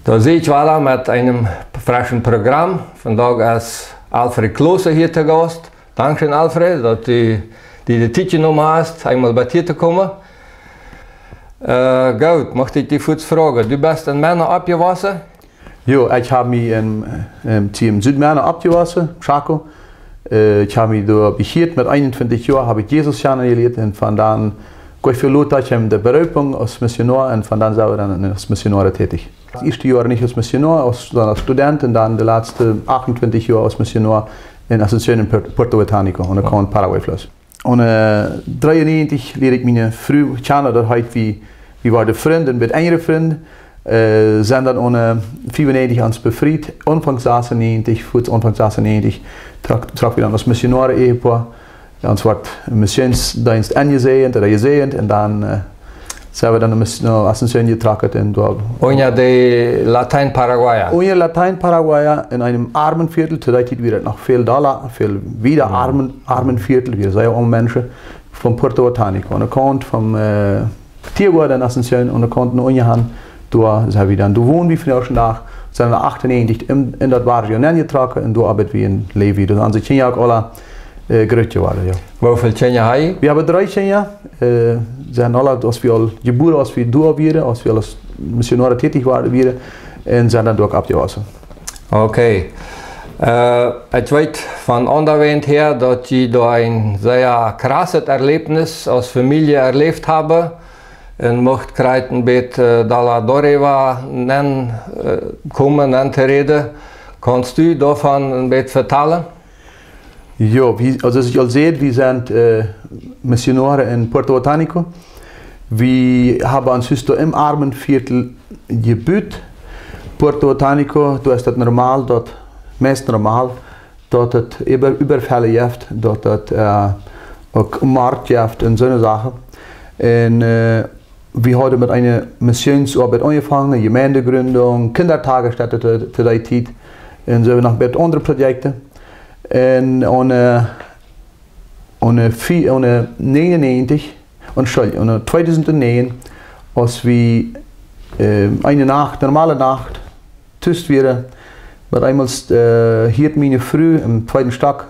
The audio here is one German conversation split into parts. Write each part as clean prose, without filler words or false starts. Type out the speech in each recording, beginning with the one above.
Da sehe ich weiter mit einem frischen Programm. Vandaag ist Alfred Klose hier zu Gast. Dankeschön, Alfred, dass du die Zeit genommen hast, einmal bei dir zu kommen. Gut, möchte ich dich kurz fragen. Du bist in Männer abgewassen? Ja, ich habe mich im Team Südmänner abgewassen, Chaco. Ich habe mich da bekehrt mit 21 Jahren, habe ich Jesus kennengelernt und von dann gehe ich für Lothar in der Berufung als Missionar und von dann selber dann als Missionar tätig. Das erste Jahr nicht als Missionar, sondern als Student und dann die letzten 28 Jahre als Missionar in Asunción in Puerto Botánico und dann kam Paraguay Fluss. Und 93 lerne ich meine Frau kennen, das heißt, wie war der Freund und mit engere Freund. Sind dann ohne 95 ans befreit, Anfang 96, vor Anfang 96, traf wir dann als Missionare-Ehepaar. Uns wird Missionsdienst angesehen oder gesehen und dann sind wir dann nach Asunción getragen. Und ja, die Latein-Paraguayer? Und ja, Latein-Paraguayer in einem armen Viertel, zu der Zeit wieder noch viel Dollar, viel wieder armen Viertel, wir sind ja Menschen von Puerto Botánico. Und er kommt vom Tiergarten in Asunción und er kommt noch in da sind wir dann, da wohnen wir von schon nach, sind wir 98 in das Barrio eingetragen und da arbeiten wir in Levi. Das haben sich 10 Jahre alle gerührt geworden. Ja. Wie viele Kinder haben Sie? Wir haben 3 Kinder, sind alle, als wir alle geboren, als wir da waren, als wir als Missionare tätig waren, und sind dann dort abgewassen. Okay. Ich weiß von anderen her, dass Sie da ein sehr krasses Erlebnis als Familie erlebt haben. En mocht krijgt een beetje Dalla Doreva kommen en te reden. Kannst du davon ein bisschen vertellen? Ja, also ich al seht, wir sind Missionare in Puerto Botánico. Wir haben uns im armen Viertel gebüht. Puerto Botánico, da ist das normal, dort meist normal, dort es Überfälle gibt, dort es auch Markt gibt und so eine Sache. Und, wir haben mit einer Missionsarbeit angefangen, eine Gemeindegründung, Kindertagesstätte zu der Zeit und so noch ein andere Projekte. Und 2009, als wir eine Nacht, normale Nacht, tust wir, mit einmal hier meine Früh im zweiten Stock,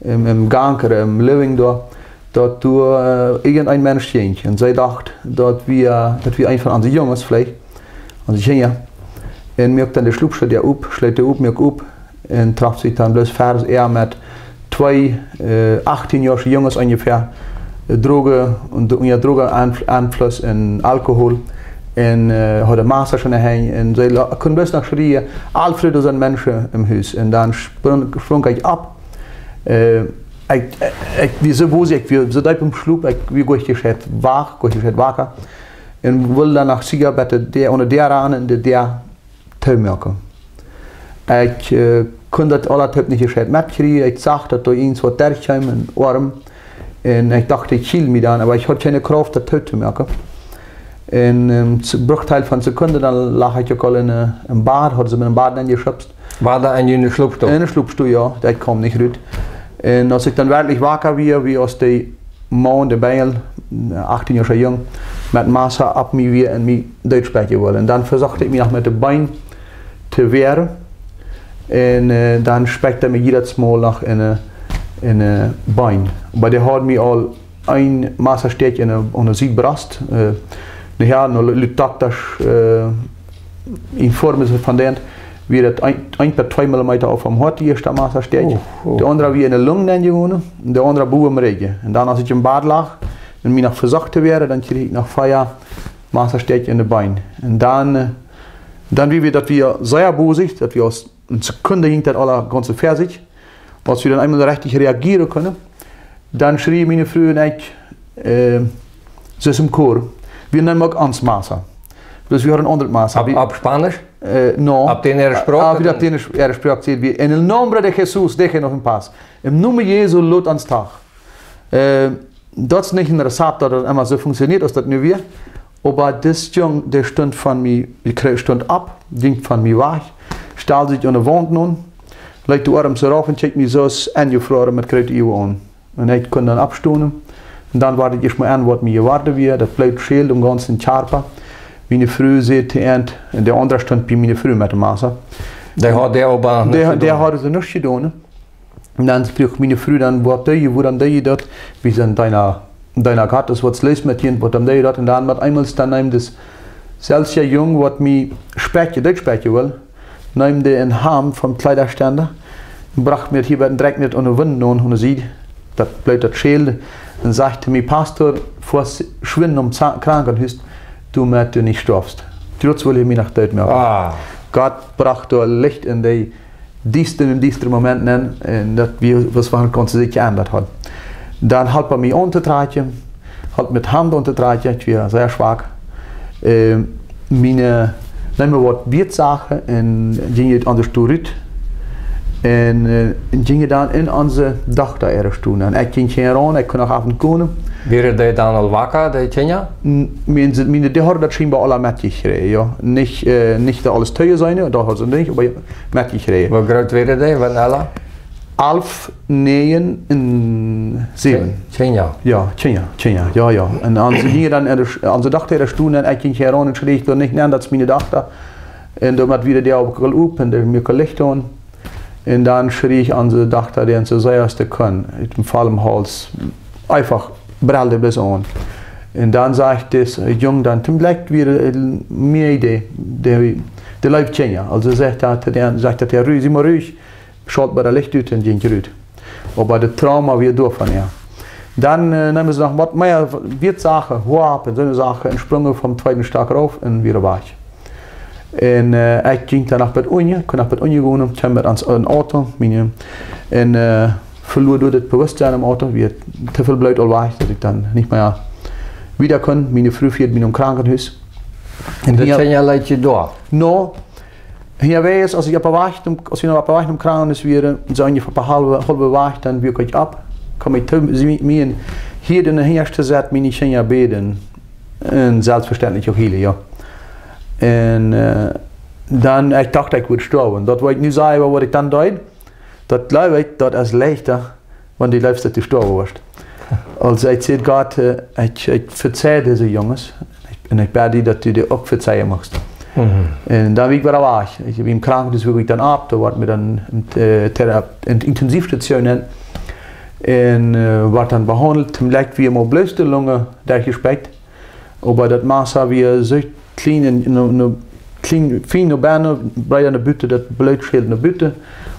im Gang oder im Living da, dass du irgendein Mensch ging und sie dachte, dass wir einfach an die Jungs vielleicht, an die Kinder, und mir dann der Schlupfschritt ja schlägt er mir und traf sich dann bloß Vers mit 2 18-jährige Jungs ungefähr, Droge und Drogeneinfluss und Alkohol und hat eine Masse schon daheim und sie können bloß noch schreien, Alfred sind Menschen im Haus und dann sprang ich ab. Wir sind beim Schlupf, wir gehen gescheit wach, wacker und will dann nach Zigarette der und der ran und der Taumelke. Ich konnte das alle Typ nicht gescheit mitkriegen, ich sagte, dass da eins was derkheim in Arm und ich dachte, ich schiel mich dann, aber ich hatte keine Kraft, das Tau zu merken. Und im Bruchteil von Sekunden, dann lag ich auch im Bad, hat sie mir im Bad angeschubst. War da ein Schlupfstuhl? Ein Schlupfstuhl, ja, der kam nicht gut. Und als ich dann wirklich wacker war, wie aus der Mann, der Bengel, 18 Jahre jung, mit Masse ab mir wie in mich Deutsch sprechen wollen. Und dann versuchte ich mich noch mit dem Bein zu wehren. Und dann spricht er mir jedes Mal noch in ein Bein. Aber der hat mir all ein Masse steht in einer Siegberast. Nachher noch taktisch in Form von denen. Wir haben 1 bis 2 mm auf dem Hort hier Masse steht. Der andere wie in der Lunge gewohnt und der andere Buh im Regen. Und dann, als ich im Bad lag und mir noch versucht wäre, dann kriege ich nach Feier Masse steht in den Bein. Und dann wie wir, dass wir sehr bosig, dass wir aus einer Sekunde hinter aller ganze Versicht, als wir dann einmal richtig reagieren können, dann schrie meine Frau und ich, sie ist im Chor, wir nehmen auch ans Masse. Dus we hadden een ander maas. Op Spanisch? No. Op den gesproken? Op den gesproken zit we. En el nombre de Jesús, deje nog een pas. Im Namen Jesu lot ans Tag. Dat is niet een recept dat het immer so funktioniert, als dat nu weer. Aber das Jung, der stund von mir, stund ab, ging von mir weg, stellt sich an der Wand nun, legt die Arme so rauf und checkt mich so angefroren mit Kreuz an. Und ich konnte dann abstunden. Und dann warte ich mal an, was mir erwartet wird. Das bleibt schön, um ganzen Charpa. meine Frau sieht und der andere stand bei meine Frau mit dem Maße. Der hat der aber der hat es nicht getan. Und dann spricht meine Frau dann, wo dann die dort, wie sind deiner Gott, das was löst mit ihnen, wo dann die dort, und dann hat einmal dann das selche Jung, was mich Deutsch sprechen will, nahm der in Ham vom Kleiderständer, brachte mir hier bei den Dreck nicht unter Wind und sieht, das bleibt das Schäl, und sagte mir, Pastor, vor Schwinden Krankenhaus, du merkst, du nicht stirbst. Trotz will ich mich nach Deutsch merken. Gott brachte Licht in die diesen Momenten, was wir ganz sich geändert hat. Dann hat er mich untertragen, hat mit Hand untertragen, ich war sehr schwach. Meine Wirtsachen ging an der Sturit und ging dann in unsere Tochter ihre Stunde. Ich ging hier ran, ich konnte auf den Kuhn. Wäre der dann al wakker, der Tjenja? Die haben das scheinbar alle mitgekriegt, ja. Nicht alles teuer sein, da hat sie nicht, aber mitgekriegt. Wie groß wäre der, wenn alle? 11, 9 und 7. Tjenja? Ja, Tjenja, ja. Und dann ging dann an der Tochter ihre Stunde, ich ging hier ran und schrie, doch nicht nennen, das ist meine Tochter. Und dann hat wieder der auf und der mir Licht an. Und dann schrie ich an der Tochter, der so sehr als der kann, mit dem Fall im Hals, einfach brallte bis an. Und dann sagt das Jung dann, zum Glück wieder mehr Idee, der läuft Tjenja. Also sagt er ruhig, sieh mal ruhig, schaut bei der Licht aus und ging ruhig. Aber das Trauma wird durch von ihr. Dann nehmen sie noch was mehr, wird Sachen, und so eine Sache, und sprungen vom zweiten Stock rauf und wieder war ich. Und ich ging dann nach Bad Unje, konnte nach Bad Unje gehen, kam mit ans Auto, und verlor durch das Bewusstsein im Auto, wie zu viel blöd war ich, dass ich dann nicht mehr wieder konnte. Meine Frau fährt mich im Krankenhaus. Und das sind ja Leute da? No, hier wäre es, als wir noch auf im Krankenhaus wären, so ungefähr ein halbe Woche, dann wirklich ich ab, komme ich zu mir hier in der ersten Zeit, meine Kinder beten, und selbstverständlich auch hier, ja. Und dann, ich dachte, ich würde sterben. Das wollte ich nicht sagen, was ich dann deute. Das glaube ich, das ist leichter, wenn du lebst, dass du sterben wirst. Also ich sehe Gott, ich verzeihe diese Jungs und ich bete, dass du dir auch verzeihen machst. Und dann wie war ich bin im Krankenhaus wirklich dann ab, da war mir dann in Intensivstationen und war dann behandelt, zum Glück wie immer bloß die Lunge durchgespeckt, aber das Maß wie so klein, feine Beine, bei einer Bütte, das Blutschädel in der Bütte,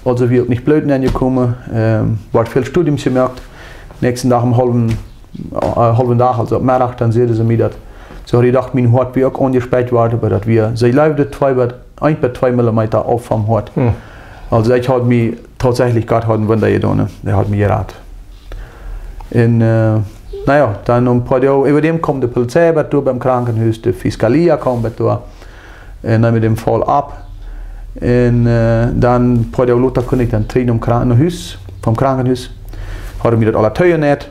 also wir auch nicht blöd angekommen, war viel Studium gemerkt, nächsten Tag am halben Tag, also am Mittag, dann sehen sie mir das. So habe ich gedacht, mein Hort wird auch angespeit werden, aber dass wir, sie läuft 2 mm auf vom Hort. Also ich habe mich tatsächlich Gott hat einen Wunder getan, der hat mich geraten. Und naja, dann ein paar Jahre, über dem kommt die Polizei beim Krankenhaus, die Fiskalia kommt da, nehmen den Fall ab. Und dann ein paar Jahre später konnte ich dann vom Krankenhaus, habe mir das alle teuer nicht.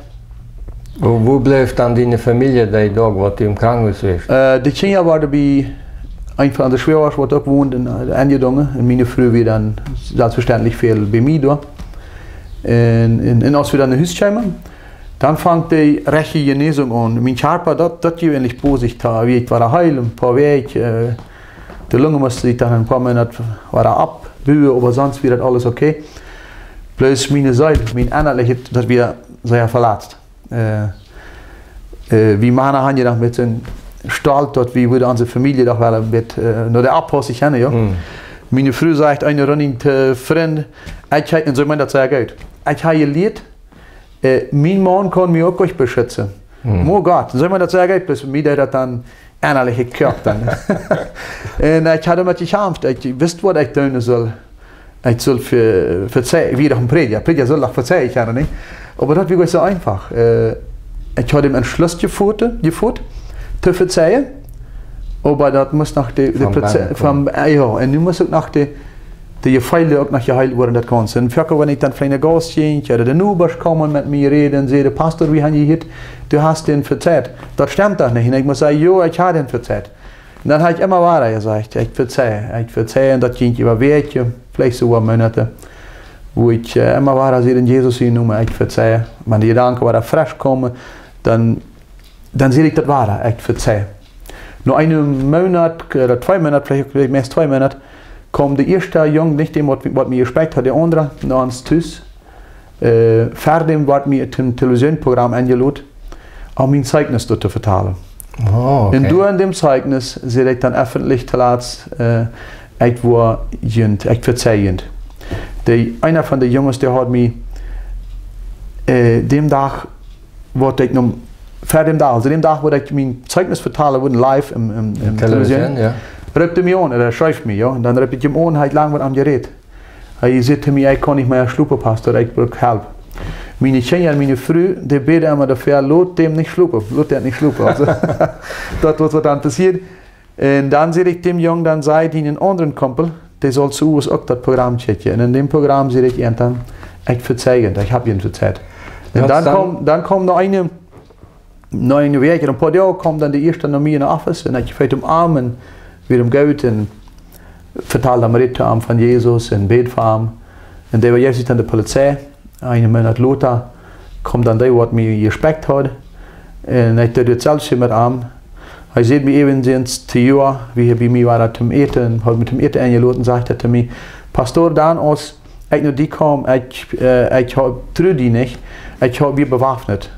Wo bleibt dann deine Familie, die Tag, wo du im Krankenhaus warst? Die Kinder waren dabei, einfach an der Schwerwasch, wo ich wohnt, in Angedungen. Und meine Frau war dann selbstverständlich viel bei mir da. Und als wir dann in Haus kamen, dann fängt die rechte Genesung an. Mein Körper, das eigentlich positiv, wie ich war heil, ein paar Wege. Die Lunge musste sich dann ein paar Monate abbühen, aber sonst wird das alles okay. Bloß meine Seite, mein innerliche, das wir sehr verletzt. Wie Männer haben ja mit so einem Stahl dort, wie würde unsere Familie doch mit nur der Abhaus ich kenne, ja. Meine Frau sagt eine running Freund, ich habe, und so meint das sehr gut. Ich habe gelehrt, mein Mann kann mich auch euch beschützen. Oh Gott, so meint das sehr gut, bis mir das dann innerlich gekürbt dann. Und ich hatte mich gekämpft, ich wusste, was ich tun soll. Ich soll verzeihen, wie doch ein Prediger soll doch verzeihen, ich kann nicht. Aber das war so einfach. Ich habe den Entschluss geführt, zu verzeihen. Aber das muss nach der ja, und du musst auch nach der Gefeile auch nach geheilt worden, das Ganze. Und wenn ich dann vielleicht Gast ging, oder der Nubasch kommen mit mir reden und sagen, Pastor, wie haben Sie hier, du hast den verzeiht. Das stimmt doch nicht. Und ich muss sagen, jo, ich habe den verzeiht. Und dann habe ich immer weiter gesagt, ich verzeihe, und das ging über Wege, vielleicht sogar Monate, wo ich immer weiter sehe, in Jesus hinein, ich verzeihe. Wenn die Gedanken wieder frisch kommen, dann sehe ich das weiter, ich verzeihe. Nur einen Monat oder 2 Monate, vielleicht mehr als 2 Monate, kam der erste Junge, nicht dem, was mir gespeckt hat, der andere, nach uns Tüß. Fertig war mir ein Televisionsprogramm eingeladen, um mein Zeugnis dort zu vertalen. Oh, okay. Und durch in dem Zeugnis sehe ich dann öffentlich echt verzeihend. Einer von den Jungs, der hat mich dem Tag, wo ich noch vor dem Tag, also dem Tag, wo ich mein Zeugnis vertalen wurde, live im Television, ja. rückte mich an, er schreibt mich, ja, und dann rief ich ihm an, halt lang mit am Gerät. Er sagt zu mir, ich kann nicht mehr schlupen, Pastor, ich brauche Hilfe. Meine Kinder und meine Frau, die beten immer dafür, lot dem nicht schlupen, lot der nicht schlupen. Also, das was dann passiert. Und dann sehe ich dem Jungen, dann sagt ihnen einen anderen Kumpel, der soll zu uns auch das Programm checken. Und in dem Programm sehe ich ihn dann, ich verzeihen, ich habe ihn verzeiht. Und dann kommt noch eine Woche, ein paar Jahre kommt dann die erste nach mir in den Office und ich fällt umarmen, wieder Geld und verteilt am Ritter von Jesus und bet für ihn. Und der war jetzt dann der Polizei, einen Monat später kommt dann der, was mir gespeckt hat. Und ich tue das selbst mit ihm. Er sieht mich eben ins Jahr, wie er bei mir war zum Eten, hat mit dem Eten eingeladen und sagt zu mir, Pastor, dann als ich noch die kam, ich true die nicht, ich habe wir bewaffnet.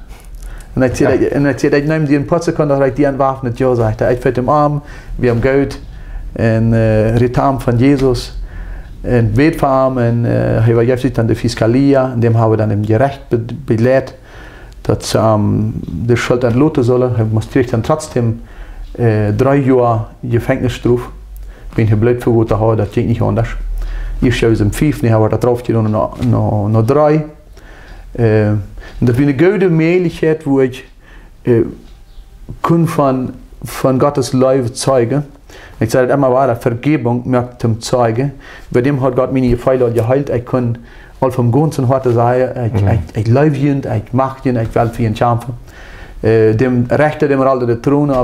Und ich nehme die in Potsdam, und ich die entwaffnet, ja, sagt er, ich fällt im Arm, wir haben Geld, ein Retam von Jesus, ein Weg für ihn, und er war jetzt dann der Fiskalia, in dem haben wir dann im Gericht belehrt, dass der Schuld entlohnt soll. Er kriegt dann trotzdem 3 Jahre Gefängnisstrafe, wenn er blöd für gute hat, das geht nicht anders. Ich schaue es im 5, ich habe da drauf genommen noch 3. Und das ist eine gute Möglichkeit, wo ich von Gottes Liebe zeugen. Ich sage immer weiter, Vergebung möchte dem Zeugen. Bei dem hat Gott meine Fehler geheilt. Ich kann all vom ganzen Herzen sagen, ich liebe ihn, ich mag ihn, ich will für ihn kämpfen. Dem Rechter, dem Alter der Throne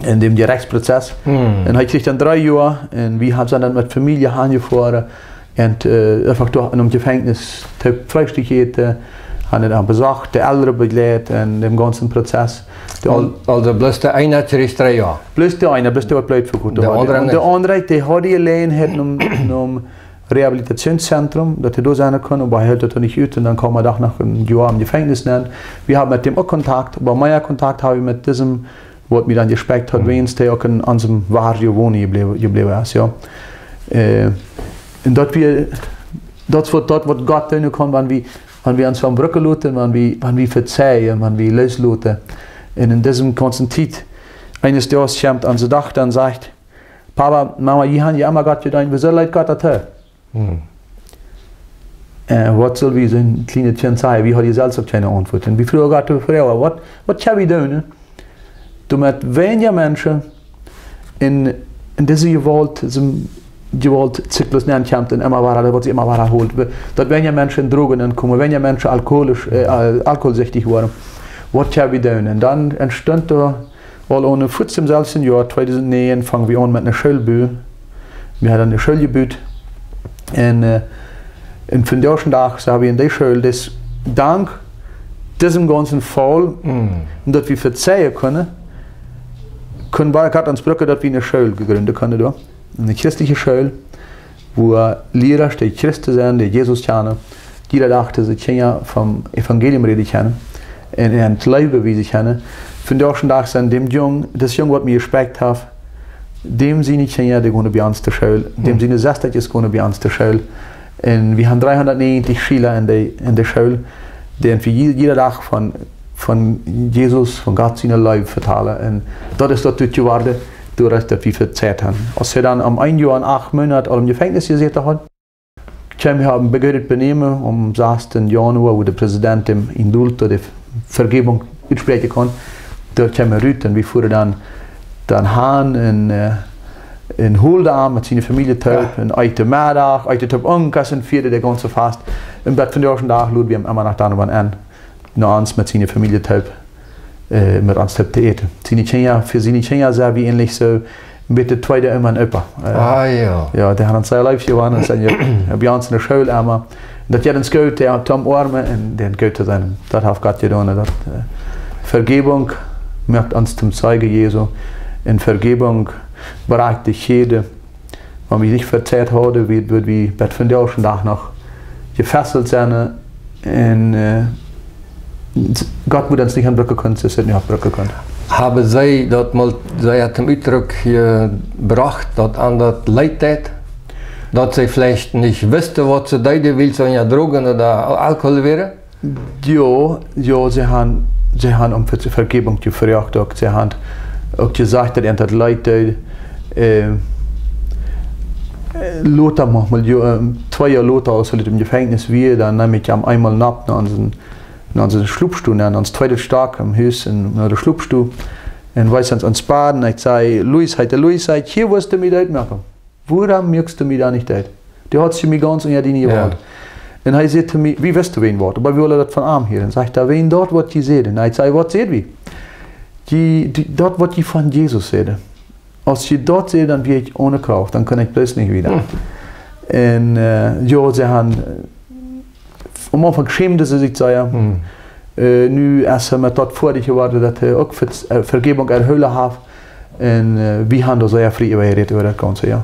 in dem Gerichtsprozess. Und ich kriegte dann 3 Jahre und wir haben dann mit Familie angefahren und einfach durch in einem Gefängnis Freistücke haben dann besucht, der Ältere begleitet in dem ganzen Prozess. Also bloß der eine kriegt 3 Jahre? Bloß der eine, bloß der bleibt für gut. Der andere, der hat die Lehne in einem Rehabilitationszentrum, dass er da sein kann, aber er hält das nicht ut und dann kann man doch nach einem Jahr im Gefängnis nennen. Wir haben mit dem auch Kontakt, aber mein Kontakt habe ich mit diesem, was mir dann gespeckt hat, wenn der auch in unserem Vario wohnen geblieben ist. Ja. Und das wird was Gott tun kann, wenn wir uns von Brücke lassen, wenn wir verzeihen, wenn wir loslassen. Und in diesem ganzen Zeit, eines Tages kommt an die Tochter und sagt, Papa, Mama, ich habe ja immer Gott gedacht, wie soll Gott das tun? Was soll wir so ein kleines Kind sagen, wie hat ihr selbst auch keine Antwort? Und wie früher Gott zu fragen, was kann ich tun? Damit weniger Menschen in diese Gewaltzyklus nennen kommt und immer weiter, was sie immer weiter holt. Dass weniger Menschen in Drogen kommen, weniger Menschen alkoholsüchtig waren. Was kann ich tun? Und dann entstand da, weil ohne 14 selbst im Jahr 2009 fangen wir an mit einer Schulbühne. Wir hatten eine Schulgebüt. Und von der ersten Tag haben wir in der Schule, das dank diesem ganzen Fall, dass wir verzeihen können wir gerade ans Brücke, dass wir eine Schule gegründet können. Eine christliche Schule, wo Lehrer, die Christen sind, die Jesus kennen. Jeder dachte, sie können vom Evangelium reden kennen. Und Leben, wie sie kennen. Von der ersten Tag sind das Junge, was mir gespeckt hat, dem sie nicht kennen, die gehen bei uns zur Schule. Dem sie nicht sagen, die gehen bei uns zur Schule. Und wir haben 390 Schüler in der Schule, die für jeden Tag von Jesus, von Gott seine Leben vertellen. Und das ist das geworden, durch das wir verzeiht haben. Als wir dann am 1 Jahr und 8 Monaten im Gefängnis gesessen haben, wir haben begonnen benehmen am 6. Januar, wo der Präsident im Indult oder Vergebung sprechen kann. Da kamen wir raus und wir fuhren dann hin in Hulda mit seiner Familie und heute Mittag, heute Tag umgegessen, vierte der ganze Fast. Und von der ersten Tag schauen wir immer nach Donovan an, nach uns mit seiner Familie mit uns zu eten. Für seine Kinder sehr wie ähnlich so, mit der zweiten immer ein Opa. Ja, der hat uns sehr live gewonnen, und sind bei uns in der Schule immer. Das hat uns Geld, der hat Tom Arme und den Geld zu sein. Das hat Gott getan. Vergebung macht uns zum Zeuge Jesu. in Vergebung bereicht dich jede. Wenn wir nicht verzeiht haben, wird wir bei von der ersten Tag noch gefesselt sein. Und Gott wird uns nicht anbrücken können, sie sind nicht anbrücken können. Haben Sie das mal zum Ausdruck gebracht, dass an das Leid tät? Dass Sie vielleicht nicht wussten, was Sie deuten will, so ja Drogen oder Alkohol wäre? Ja, sie haben um Vergebung gefragt. Sie haben auch gesagt, dass das Leid Lothar manchmal 2 Jahre Lothar aus im Gefängnis wie, dann nehme ich einmal nach unseren Schlupfstuhl, an uns zweiten Tag am Haus in der Schlupfstuhl und weiß uns baden. Ich sage, Luis sagt, hier wirst du mich dort machen. Woran merkst du mich da nicht dort? Die hat sie mir ganz und ja die nie gewollt. Und er sagt zu mir, wie weißt du wen Wort? Aber wir wollen das von Arm hier. Und sagt er, wen dort wird die sehen? Und ich sage, was seht wie? Dort wird die von Jesus sehen. Als je dort sehe, dann werde ich ohne Kraft, dann kann ich bloß nicht wieder. Und ja, sie haben am Anfang geschämt sie sich, sagen. Nu als wir dort vor dich geworden, dass er auch Vergebung erhöhen hat. Und wir haben da sehr frei überredet über das Ganze, ja.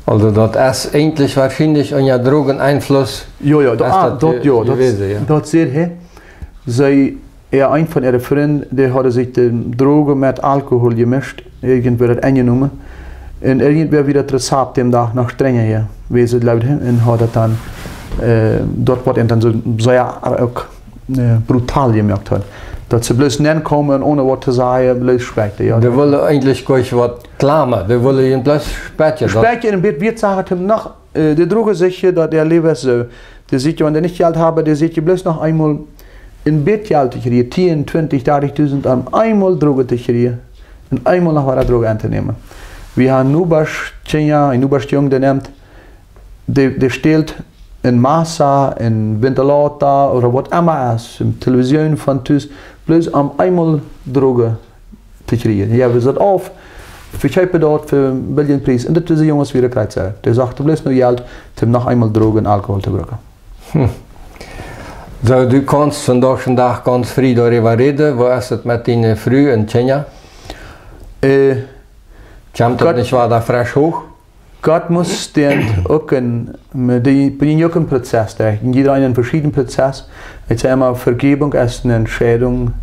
Also das ist eigentlich wahrscheinlich ein Drogeneinfluss. Ja, dort seht ihr, ein von ihren Freunden, der hatte sich die Drogen mit Alkohol gemischt, irgendwer hat eingenommen. Und irgendwer wieder das Rezept dem Tag noch strenger hier, wie sie glaubt, und hat dann, dort wird dann so sehr brutal gemerkt hat. Dass sie bloß nicht kommen, ohne was zu sagen, bloß sprechen. Ja. Die wollen eigentlich gar nicht was klamen, die wollen ihn bloß sprechen. Sprechen, und wir sagen ihm noch, die Droge sicher, dass der lebt so. Die sieht ja, wenn der nicht Geld habe, der sieht ja bloß noch einmal in Bett Geld hier, 10, 20, 30.000 an einmal Droge hier und einmal noch eine Droge anzunehmen. Wir haben ein Nubasch-Jung, der nimmt, der stellt in Massa, in Ventilator oder was immer ist, in Television von Tüß, bloß einmal Droge zu kriegen. Ja, wir sind auf, verkaufen dort für einen billigen Preis. Und das ist ein Jungs wieder Kreuzerl. Der sagt, bloß nur Geld, um noch einmal Drogen und Alkohol zu brauchen. So, du kannst von Tag ganz frei darüber reden. Wo ist es mit deinen Früh in Kenia? Kommt das nicht weiter frisch hoch? Gott muss den auch in den Prozess, in jeder einen verschiedenen Prozess. Ich sage immer, Vergebung ist eine Entscheidung,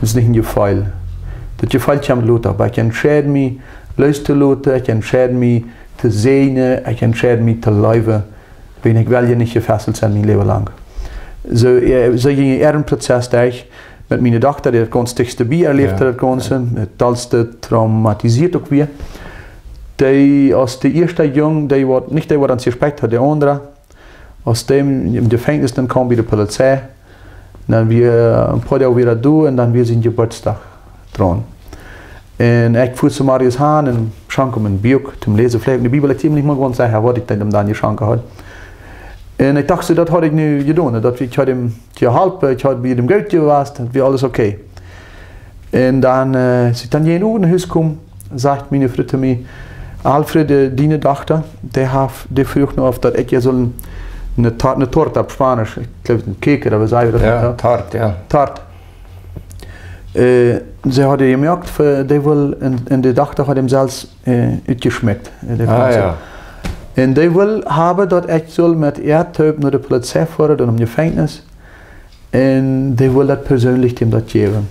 ist nicht ein Gefall. Das Gefall kommt Lothar, aber ich entscheide mich, loszulassen, ich entscheide mich zu sehen, ich entscheide mich zu leben, wenn ich will ja nicht gefesselt sein mein Leben lang. So ging ein Prozess durch mit meiner Tochter, die das ganz dicht dabei erlebt hat, das Ganze, das traumatisiert auch wir. Als der erste Junge, nicht der, der uns gespeckt hat, der andere, aus dem im Gefängnis, dann kam wieder die Polizei, dann wir ein paar Jahre wieder da und dann wir sind Geburtstag dran. Und ich fuhr zu Marius Hahn und schank ihm ein Buch zum Lesen, vielleicht in der Bibel, ich ziemlich mal ganz sicher, was ich dann geschenkt habe. Und ich dachte, das hatte ich nicht getan, ich hatte ihm geholfen, ich hatte mit ihm Geld gewasst, das war alles okay. Und dann, als ich dann hier in den Haus kam, sagt meine Frau zu mir, Alfred, deine Tochter, der fragt noch auf, dass ich ja so eine Torte auf Spanisch, ich glaube, ein Keke, aber sagen wir das. Ja, Tart, ja. Tart. Sie hat gemerkt, die will, und die Tochter hat ihm selbst geschmeckt. Ja. Und die will haben, dass ich soll mit Erdtöp nach der Polizei fahren und im Gefängnis. Und die will das persönlich dem das geben.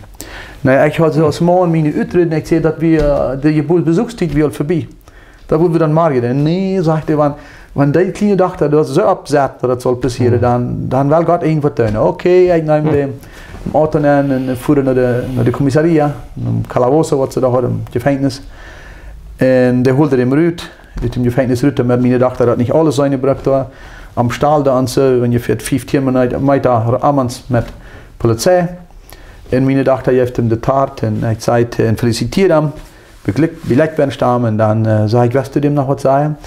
Na, ich hatte als Mann meine Utreden, ich sehe, dass wir die Besuchszeit will vorbei. Da wollen wir dann mal gehen. Nee, sagt er, wenn die kleine Tochter das so absetzt, dass das soll passieren, dann will Gott irgendwas tun. Okay, ich nehme den Auto und fuhr nach der Kommissarie, im Calabozo, was sie da hat, im Gefängnis. Und der holte den Rüt, im Gefängnis Rüt, mit meiner Tochter hat nicht alles reingebracht da. Am Stall da und so, wenn ihr fährt 15 Meter abends mit Polizei. Und meine Tochter gibt ihm die Tat und ich sage, felicitiere ihn. Beglückt werden Stamm und dann sage ich, wirst du dem noch was sagen?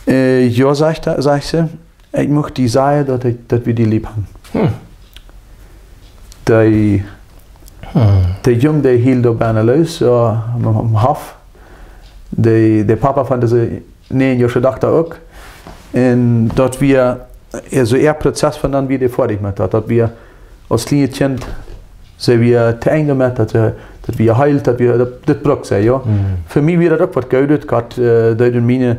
Ja, sagt sie, ich möchte die sagen, dass wir die lieb haben. Der Junge, der hielt da gerne los, am Hof. Der Papa fand das eine Jahre Tochter auch. Und dort wir, also Prozess von dann wieder fertig gemacht hat, dass wir als kleines Kind Ze wir te einde met, dat wir heilt, dat wir dit brok zijn, ja. Für mich wird das auch was geudet, Gott, durch meine,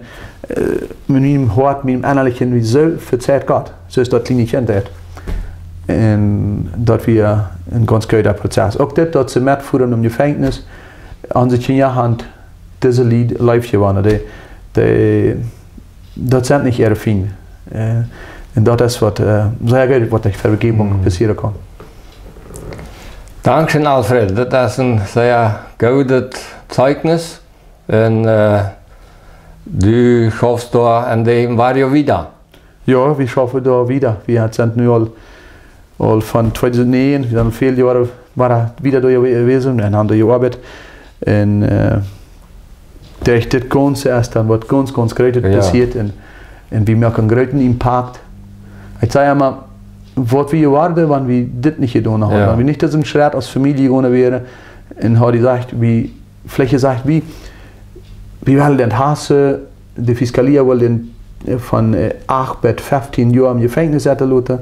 mit meinem Hort, mit meinem Innerlichen, wie so verzeiht Gott. So ist das kleine Kind dort. Und dort wir ein ganz geuder Prozess. Auch das, dass sie mitführen im Gefängnis, an sich in der Hand, diese Lied live gewonnen. Das sind nicht ihre Finger. Und das ist was sehr gut, was durch Vergebung passieren kann. Dankeschön, Alfred. Das ist ein sehr gutes Zeugnis. Und du schaffst da an dem Vario wieder. Ja, wir schaffen da wieder. Wir sind nu al von 2009, dann viele Jahre war wieder da gewesen und haben da gearbeitet. Und durch das Ganze erst dann was ganz konkret passiert und wir merken einen großen Impact. Ich sage immer, was wir waren, wenn wir das nicht getan haben, wenn wir nicht das im Schritt als Familie gegangen wären, und hat gesagt, wie, vielleicht gesagt, wie wollen den Hasse, die Fiskalia wollen von 8 bis 15 Jahren im Gefängnis setzen lassen.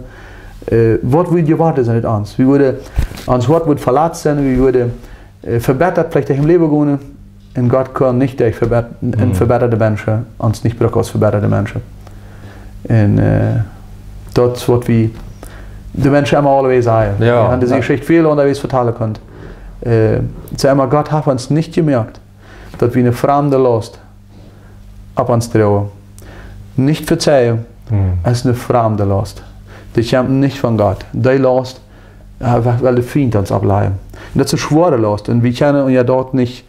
Was würde gewartet sein an uns? Wie würde uns Wort wird verlassen sein, wie würde verbessert vielleicht im Leben gehen. Und Gott kann nicht durch verbesserte Menschen uns nicht brauchen als verbesserte Menschen. Und das ist was wir die Menschen immer alle sagen. Wir haben diese Geschichte viel unterwegs vertellen können. Sag mal, Gott hat uns nicht gemerkt, dass wir eine fremde Last ab uns trauen. Nicht verzeihen, es ist eine fremde Last. Die kommt nicht von Gott. Die Last, weil der Feind uns ableihen. Und das ist eine schwere Last. Und wir können uns ja dort nicht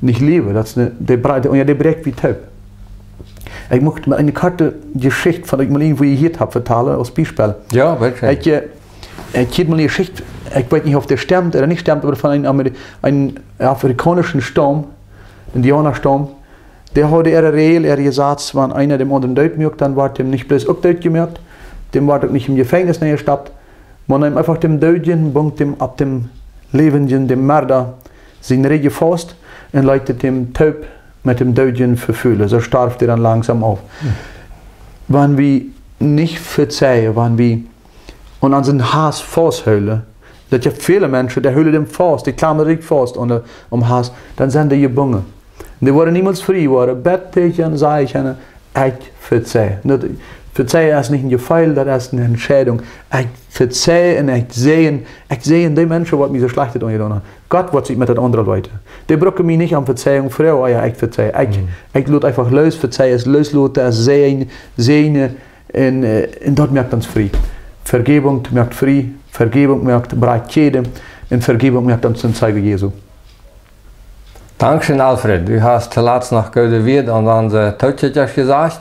leben. Das ist die bricht wie taub. Ich möchte mal eine kurze Geschichte von irgendwo hier habe vertellen, als Beispiel. Ja, wirklich. Ich habe mal eine Geschichte, ich weiß nicht, ob der stammt oder nicht stammt, aber von einem afrikanischen Stamm, ein Indianerstamm. Der hatte ihre Regel, er gesagt, wenn einer dem anderen Deut merkt, dann war dem nicht bloß auch Deut gemerkt, dem war nicht im Gefängnis gestappt. Man hat einfach dem Deutschen, bungt dem ab dem Lebenden, dem Mörder, seine Rede fast und leitet dem Taub mit dem Deutschen verfühlen. So starb der dann langsam auf. Wenn wir nicht verzeihen, wenn wir und an seinen Hass fasthüllen, das gibt viele Menschen, die hüllen dem fast, die klammern sich fast um Hass, dann sind die gebunden. Die waren niemals frei, waren bettlichen, sage ich, ich verzeihe. Verzeihen ist nicht ein Gefeil, das ist eine Entscheidung. Ich verzeihe und ich sehe die Menschen, die mir so schlecht getan haben. Gott wird sich mit den anderen Leuten. Die brauchen mich nicht an Verzeihung fragen, ja, ich verzeihe. Ich lasse einfach los, verzeihe es, loslassen, es sehen und dort merkt uns frei. Vergebung merkt frei, Vergebung merkt breit jedem und Vergebung merkt uns zum Zeichen Jesu. Dankeschön, Alfred. Du hast zuletzt noch gute Wort an unsere Töchter gesagt.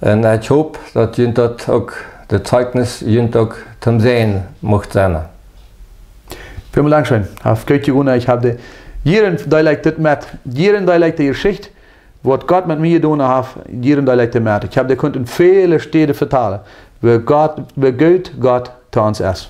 Und ich hoffe, dass ihr dort auch das Zeugnis auch zum Sehen macht sein. Vielen Dank schön. Auf Gott gewonnen. Ich habe jeden Dialekt mit, jeden Dialekt der Geschichte, was Gott mit mir getan hat, jeden Dialekt mit. Ich habe in viele Städte vertalen, wie Gott zu uns ist.